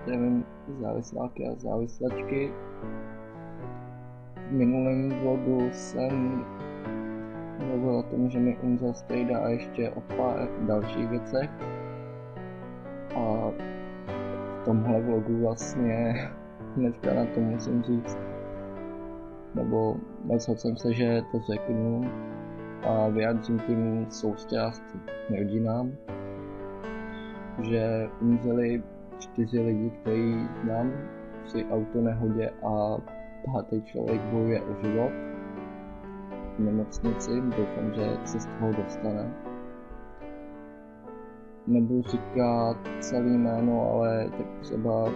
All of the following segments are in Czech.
zdravím závisláky a závislačky. V minulém vlogu jsem mluvil o tom, že mi umřel strejda a ještě o pár dalších věcech. A v tomhle vlogu vlastně dneska na to musím říct, nebo myslel jsem se, že to řeknu a vyjádřím tím soustrast rodinám, že umřeli 4 lidi, který znám při autonehodě a 5. člověk bojuje o život v nemocnici. Doufám, že se z toho dostane. Nebudu říkat celý jméno, ale tak třeba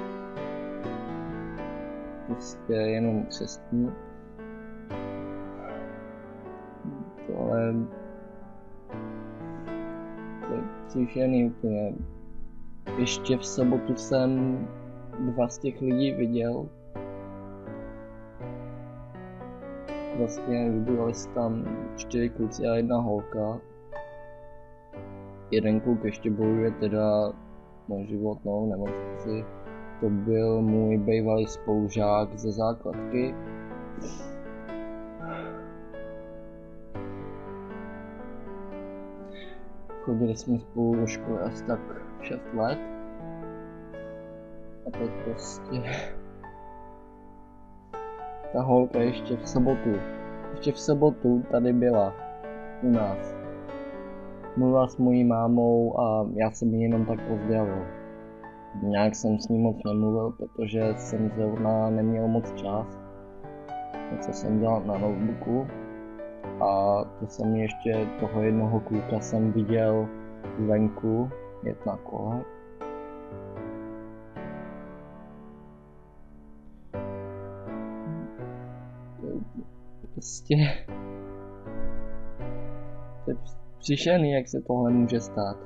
prostě jenom křestní. Ale to je příšerný úplně. Ještě v sobotu jsem 2 z těch lidí viděl. Vlastně vybudovali se tam 4 kluci a 1 holka. Jeden kluk ještě bojuje teda na život, no, nemocnici. To byl můj bývalý spolužák ze základky. Chodili jsme spolu do školy asi tak 6 let. A teď prostě ta holka ještě v sobotu tady byla u nás. Mluvila s mojí mámou a já jsem ji jenom tak pozdravil. Nějak jsem s ní moc nemluvil, protože jsem zrovna neměl moc čas. Něco jsem dělal na notebooku. A to jsem ještě toho jednoho kluka jsem viděl venku jet na kole. Prostě to je příšerný, jak se tohle může stát.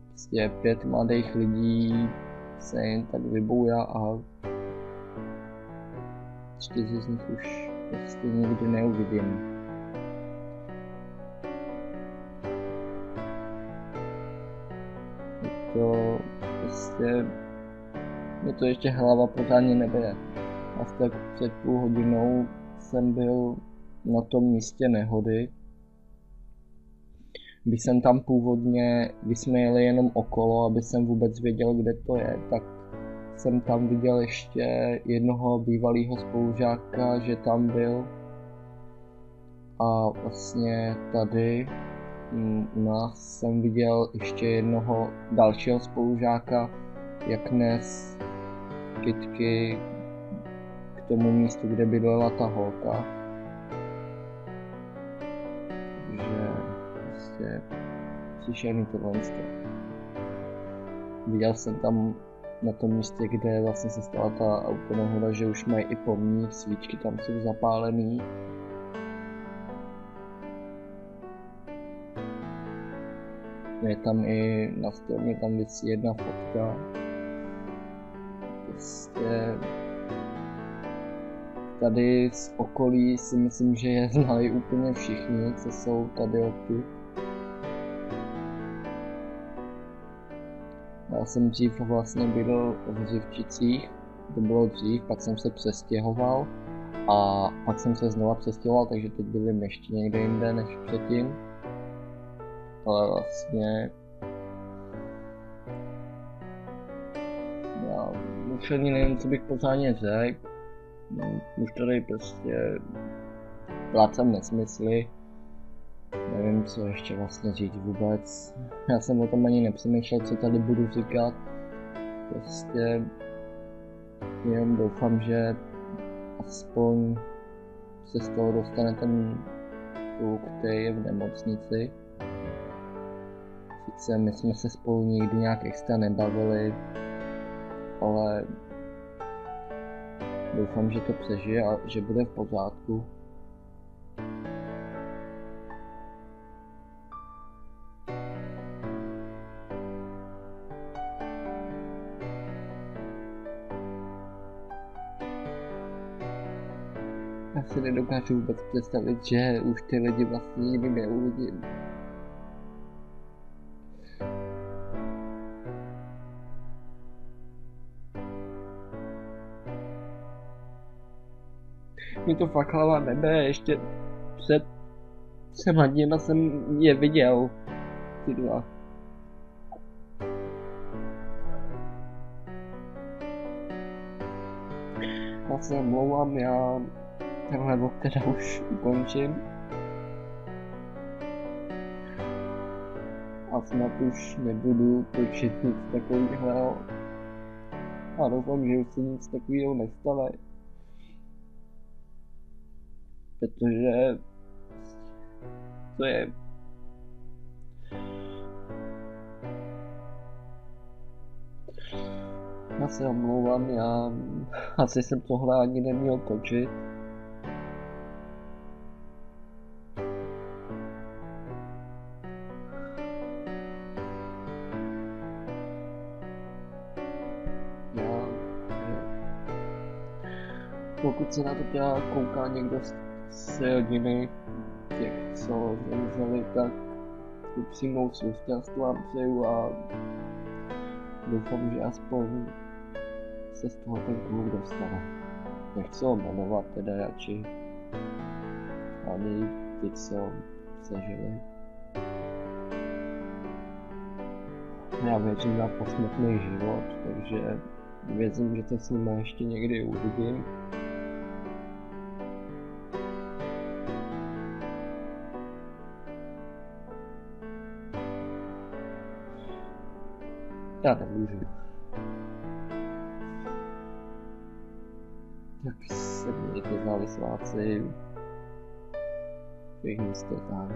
Prostě 5 mladých lidí se jen tak vyboujá a 4 z nich už prostě nikdy neuvidím. To prostě mě to ještě hlava pořádně nebere. Asi tak před půl hodinou jsem byl na tom místě nehody. Když jsem tam původně, když jsme jeli jenom okolo, aby jsem vůbec věděl, kde to je, tak jsem tam viděl ještě jednoho bývalého spolužáka, že tam byl. A vlastně tady u nás jsem viděl ještě jednoho dalšího spolužáka, jak nes kytky k tomu místu, kde bydlela ta holka. Takže prostě příšerný tohle. Viděl jsem tam na tom místě, kde vlastně se stala ta autonehoda, že už mají i pomník, svíčky tam jsou zapálený. Je tam i na stromě, tam visí jedna fotka. Prostě tady z okolí si myslím, že je znali úplně všichni, co jsou tady odtud. Já jsem dřív vlastně bydlel v Řivčicích, to bylo dřív, pak jsem se přestěhoval a pak jsem se znova přestěhoval, takže teď bydlím ještě někde jinde než předtím. Ale vlastně já už ani nevím, co bych pořádně řekl. Už tady prostě plácám nesmysly. Nevím, co ještě vlastně říct vůbec. Já jsem o tom ani nepřemýšlel, co tady budu říkat. Prostě jenom doufám, že aspoň se z toho dostane ten kluk, který je v nemocnici. Sice my jsme se spolu nikdy nějak extra nebavili, ale doufám, že to přežije a že bude v pořádku. Já si nedokážu vůbec představit, že už ty lidi vlastně nikdy neuvidím. Mě to fakt hlava nebe, ještě před 3 dněma jsem je viděl, ty dva. Já se omlouvám, já tenhle vlog teda už ukončím. A snad už nebudu točit nic takového. A doufám, že už se nic takového nestane. Protože to je... Já se omlouvám, já asi jsem tohle ani neměl točit. Pokud se na to teda kouká někdo z rodiny těch, co zemřeli, tak upřímnou soustrast vám přeju a doufám, že aspoň se z toho ten kluk dostane. Nechci ho jmenovat teda radši, ani ty, co přežili. Já věřím na posmrtný život, takže věřím, že to s nimi ještě někdy uvidím. Já nemůžu. Tak se mějte závisláci. Všichni jste tam.